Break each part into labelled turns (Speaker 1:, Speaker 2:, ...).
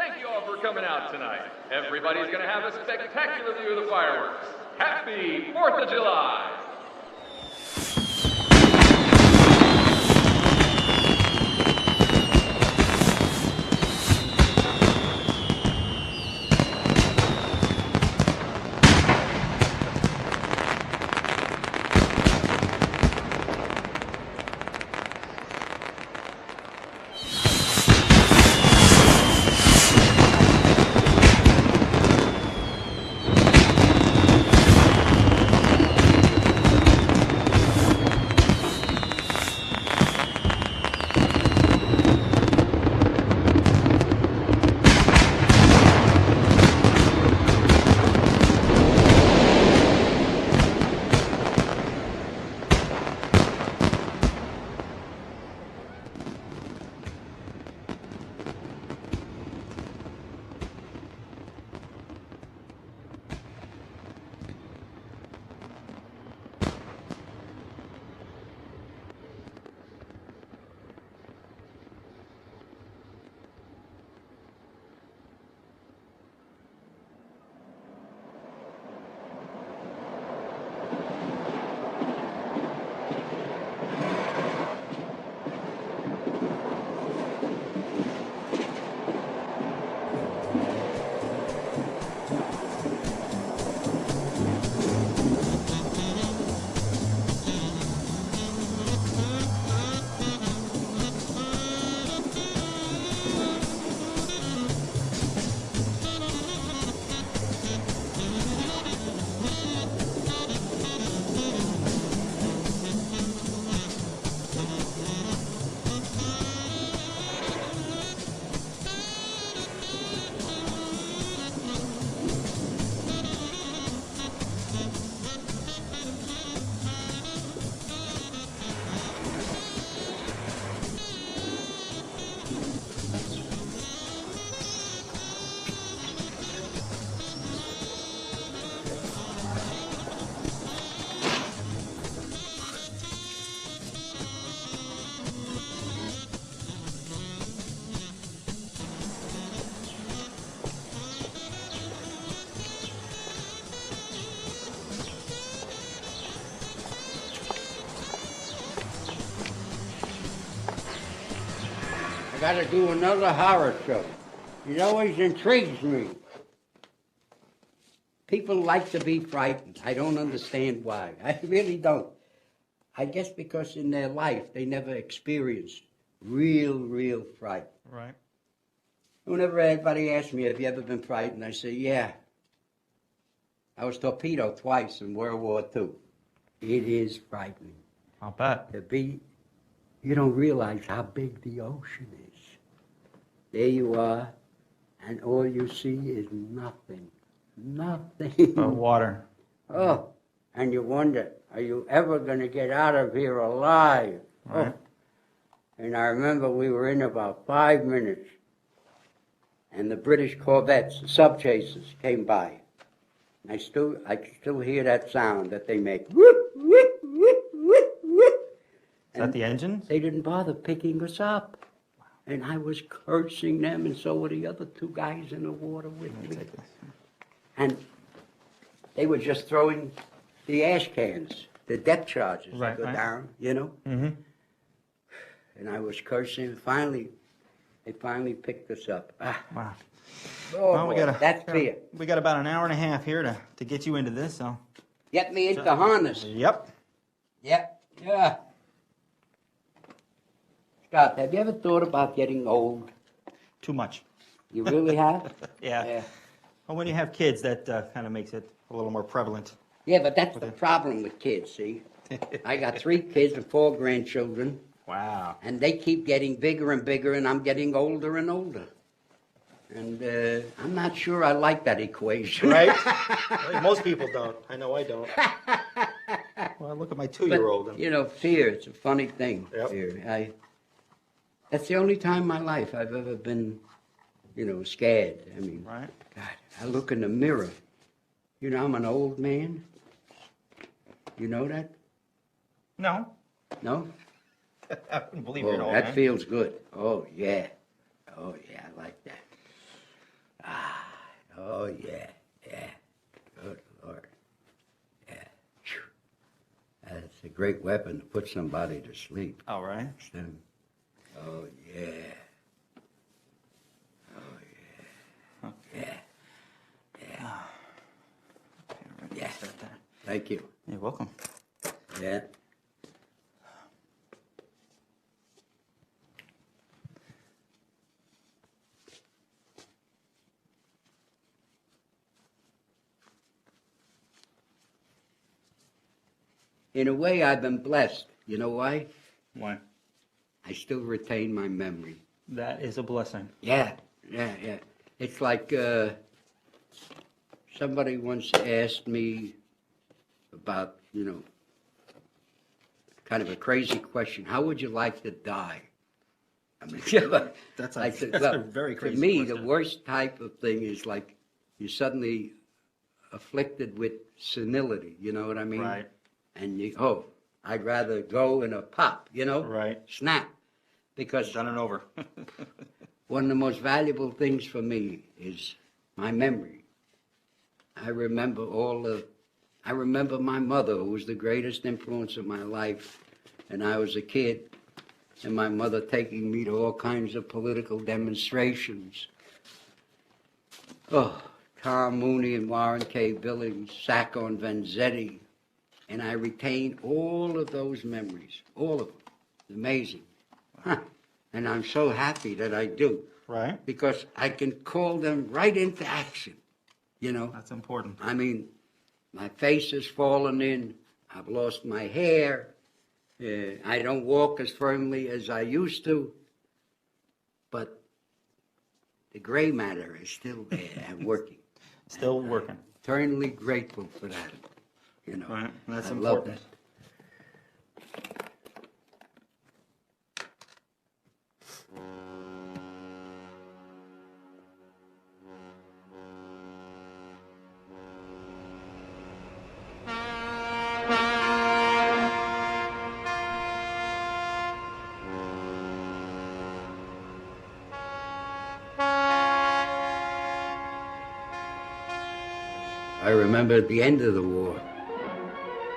Speaker 1: Thank you all for coming out tonight. Everybody's going to have a spectacular view of the fireworks. Happy 4th of July!
Speaker 2: I got to do another horror show. It always intrigues me. People like to be frightened. I don't understand why. I really don't. I guess because in their life they never experienced real fright.
Speaker 3: Right.
Speaker 2: Whenever anybody asks me, have you ever been frightened? I say, yeah. I was torpedoed twice in World War II. It is frightening.
Speaker 3: I'll bet.
Speaker 2: You don't realize how big the ocean is. There you are, and all you see is nothing. Nothing.
Speaker 3: Water.
Speaker 2: Oh, and you wonder, are you ever going to get out of here alive?
Speaker 3: Right.
Speaker 2: Oh. And I remember we were in about 5 minutes, and the British corvettes, the sub-chasers, came by. And I can still hear that sound that they make. Whoop, whoop, whoop, whoop, whoop.
Speaker 3: Is that the engines?
Speaker 2: They didn't bother picking us up. And I was cursing them, and so were the other two guys in the water with me. And they were just throwing the ash cans, the depth charges that go down, you know?
Speaker 3: Mm-hmm.
Speaker 2: And I was cursing. They finally picked us up.
Speaker 3: Wow.
Speaker 2: Oh,
Speaker 3: well,
Speaker 2: that's fear.
Speaker 3: We got about an hour and a half here to get you into this, so.
Speaker 2: Get me into harness.
Speaker 3: Yep.
Speaker 2: Yep. Yeah. Scott, have you ever thought about getting old?
Speaker 3: Too much.
Speaker 2: You really have?
Speaker 3: Yeah. Well, when you have kids, that kind of makes it a little more prevalent.
Speaker 2: Yeah, but that's the problem with kids, see? I got 3 kids and 4 grandchildren.
Speaker 3: Wow.
Speaker 2: And they keep getting bigger and bigger, and I'm getting older and older. And I'm not sure I like that equation.
Speaker 3: Right? Most people don't. I know I don't. Well, look at my 2-year-old.
Speaker 2: But, you know, fear, it's a funny thing.
Speaker 3: Yep.
Speaker 2: Fear. That's the only time in my life I've ever been, scared. I mean,
Speaker 3: right.
Speaker 2: God, I look in the mirror. You know, I'm an old man. You know that?
Speaker 3: No.
Speaker 2: No?
Speaker 3: I wouldn't believe you're an old
Speaker 2: that
Speaker 3: man.
Speaker 2: feels good. Oh, yeah. Oh, yeah, I like that. Oh, yeah, yeah. Good Lord. Yeah. Phew. That's a great weapon to put somebody to sleep.
Speaker 3: All right.
Speaker 2: Oh, yeah. Oh, yeah. Yeah. Yeah.
Speaker 3: Okay, ready
Speaker 2: Yeah.
Speaker 3: to start that.
Speaker 2: Thank you.
Speaker 3: You're welcome.
Speaker 2: Yeah. In a way, I've been blessed. You know why?
Speaker 3: Why?
Speaker 2: I still retain my memory.
Speaker 3: That is a blessing.
Speaker 2: Yeah, yeah. It's like somebody once asked me about, kind of a crazy question. How would you like to die? I mean,
Speaker 3: That's
Speaker 2: I said,
Speaker 3: a very crazy
Speaker 2: to me,
Speaker 3: question.
Speaker 2: the worst type of thing is like you're suddenly afflicted with senility. You know what I mean?
Speaker 3: Right.
Speaker 2: And I'd rather go in a pop,
Speaker 3: Right.
Speaker 2: snap. Because
Speaker 3: Done and over.
Speaker 2: one of the most valuable things for me is my memory. I remember my mother, who was the greatest influence of my life, and I was a kid, and my mother taking me to all kinds of political demonstrations. Oh, Tom Mooney and Warren K. Billings, Sacco and Vanzetti, and I retain all of those memories, all of them. It's amazing. Huh. And I'm so happy that I do.
Speaker 3: Right.
Speaker 2: Because I can call them right into action,
Speaker 3: That's important.
Speaker 2: I mean, my face has fallen in. I've lost my hair. I don't walk as firmly as I used to. But the gray matter is still there and working.
Speaker 3: Still working.
Speaker 2: Eternally grateful for that.
Speaker 3: Right. That's
Speaker 2: I
Speaker 3: important.
Speaker 2: love that. I remember at the end of the war,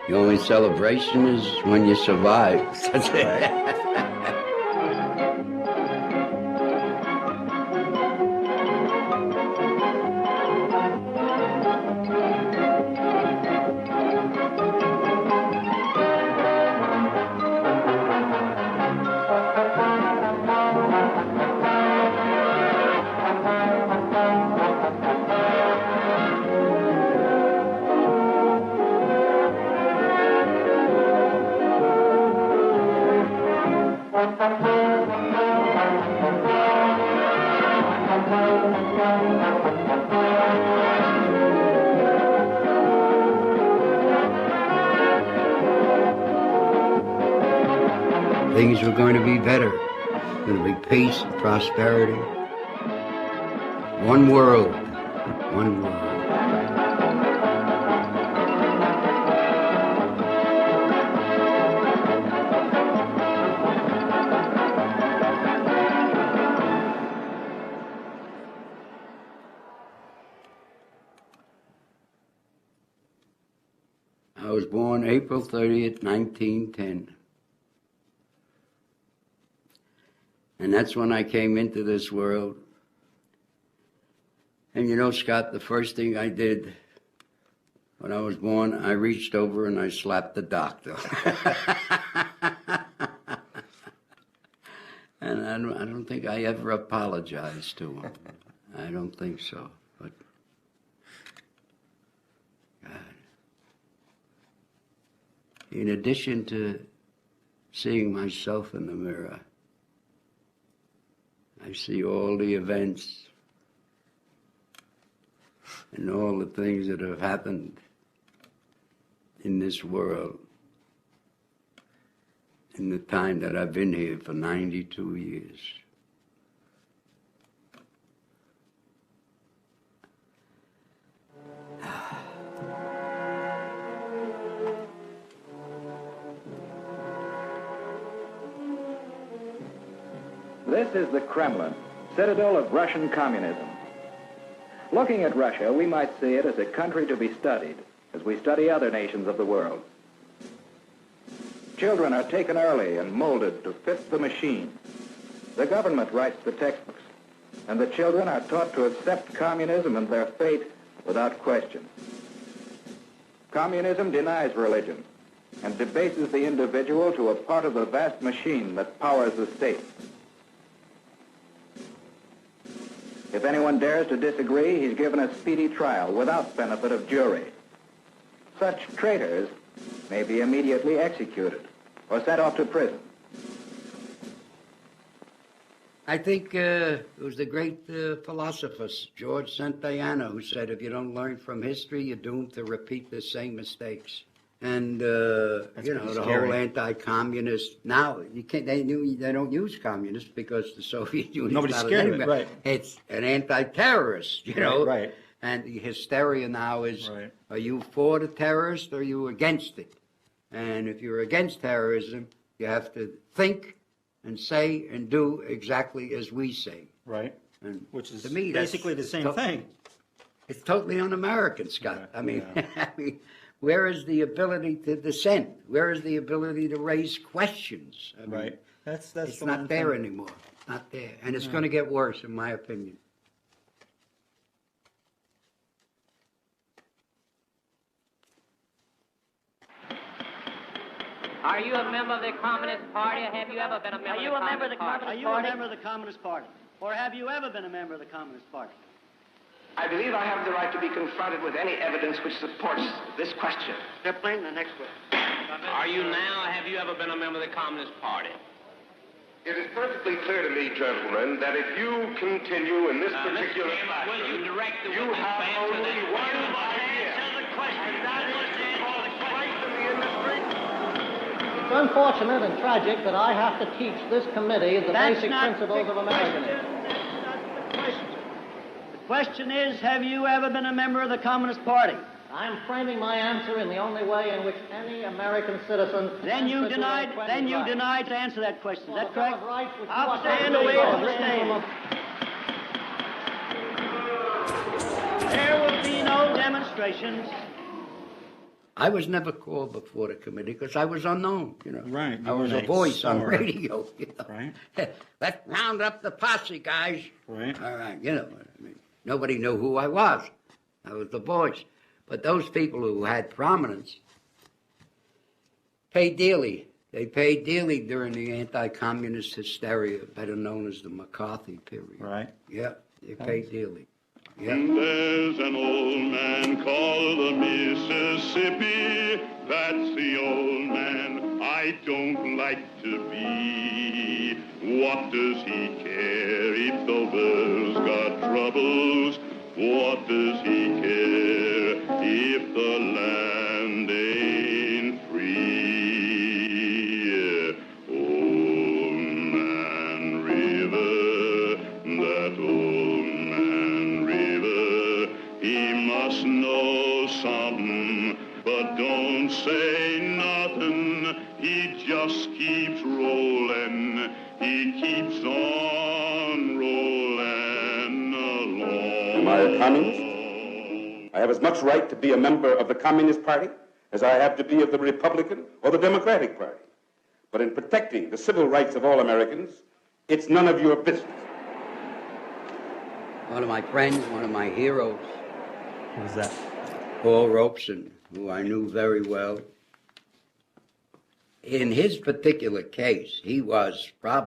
Speaker 2: the only celebration is when you survive. That's it. Things were going to be better. Going to be peace and prosperity. One world. One world. I was born April 30th, 1910. And that's when I came into this world. And Scott, the first thing I did when I was born, I reached over and I slapped the doctor. And I don't think I ever apologized to him. I don't think so. But God. In addition to seeing myself in the mirror, I see all the events and all the things that have happened in this world in the time that I've been here for 92 years.
Speaker 4: This is the Kremlin, citadel of Russian communism. Looking at Russia, we might see it as a country to be studied, as we study other nations of the world. Children are taken early and molded to fit the machine. The government writes the textbooks, and the children are taught to accept communism and their fate without question. Communism denies religion and debases the individual to a part of the vast machine that powers the state. If anyone dares to disagree, he's given a speedy trial without benefit of jury. Such traitors may be immediately executed or sent off to prison.
Speaker 2: I think it was the great philosopher George Santayana who said, if you don't learn from history, you're doomed to repeat the same mistakes. And, the whole anti-communist, now, you can't, they don't use communists because the Soviet Union...
Speaker 3: Nobody's scared of it, right.
Speaker 2: It's an anti-terrorist, you know?
Speaker 3: Right.
Speaker 2: And the hysteria now is,
Speaker 3: right.
Speaker 2: Are you for the terrorist or are you against it? And if you're against terrorism, you have to think and say and do exactly as we say.
Speaker 3: Right.
Speaker 2: And
Speaker 3: which is
Speaker 2: to me,
Speaker 3: basically the same thing.
Speaker 2: It's totally un-American, Scott.
Speaker 3: Yeah,
Speaker 2: I mean, where is the ability to dissent? Where is the ability to raise questions? I mean,
Speaker 3: right. That's
Speaker 2: it's
Speaker 3: the
Speaker 2: not there anymore. Not there. And it's going to get worse, in my opinion.
Speaker 5: Are you a member of the Communist Party, or have you ever been a member of the Communist Party?
Speaker 6: Are you a member of the Communist Party? Or have you ever been a member of the Communist Party?
Speaker 7: I believe I have the right to be confronted with any evidence which supports this question.
Speaker 6: Step plain, the next one.
Speaker 5: Are you now, or have you ever been a member of the Communist Party?
Speaker 8: It is perfectly clear to me, gentlemen, that if you continue in this particular
Speaker 5: Mr. Chairman, will you direct the
Speaker 8: you
Speaker 5: witness
Speaker 8: have
Speaker 5: to answer
Speaker 8: only
Speaker 5: that
Speaker 8: one
Speaker 5: question?
Speaker 8: idea.
Speaker 6: Answer the question. That is to answer the question.
Speaker 8: In the industry.
Speaker 9: It's unfortunate and tragic that I have to teach this committee the basic principles of Americanism.
Speaker 6: That's the question. The question is, have you ever been a member of the Communist Party?
Speaker 9: I'm framing my answer in the only way in which any American citizen...
Speaker 6: Then you denied to answer that question. Is that correct? I'll stand
Speaker 9: away
Speaker 6: from the stage. There will be no demonstrations.
Speaker 2: I was never called before the committee because I was unknown, you know.
Speaker 3: Right.
Speaker 2: I was a voice on radio, you know.
Speaker 3: Right.
Speaker 2: Let's round up the posse, guys.
Speaker 3: Right.
Speaker 2: All right, you know. I mean, nobody knew who I was. I was the voice. But those people who had prominence paid dearly. They paid dearly during the anti-communist hysteria, better known as the McCarthy period.
Speaker 3: Right.
Speaker 2: Yeah, they paid dearly. Yeah.
Speaker 10: There's an old man called the Mississippi. That's the old man I don't like to be. What does he care if the world's got troubles? What does he care if the land ain't free? Old Man River, that old Man River, he must know something, but don't say nothing. He just keeps rolling. He keeps on rolling along.
Speaker 8: Am I a communist? I have as much right to be a member of the Communist Party as I have to be of the Republican or the Democratic Party. But in protecting the civil rights of all Americans, it's none of your business.
Speaker 2: One of my friends, one of my heroes,
Speaker 3: What was that?
Speaker 2: Paul Robeson, who I knew very well. In his particular case, he was probably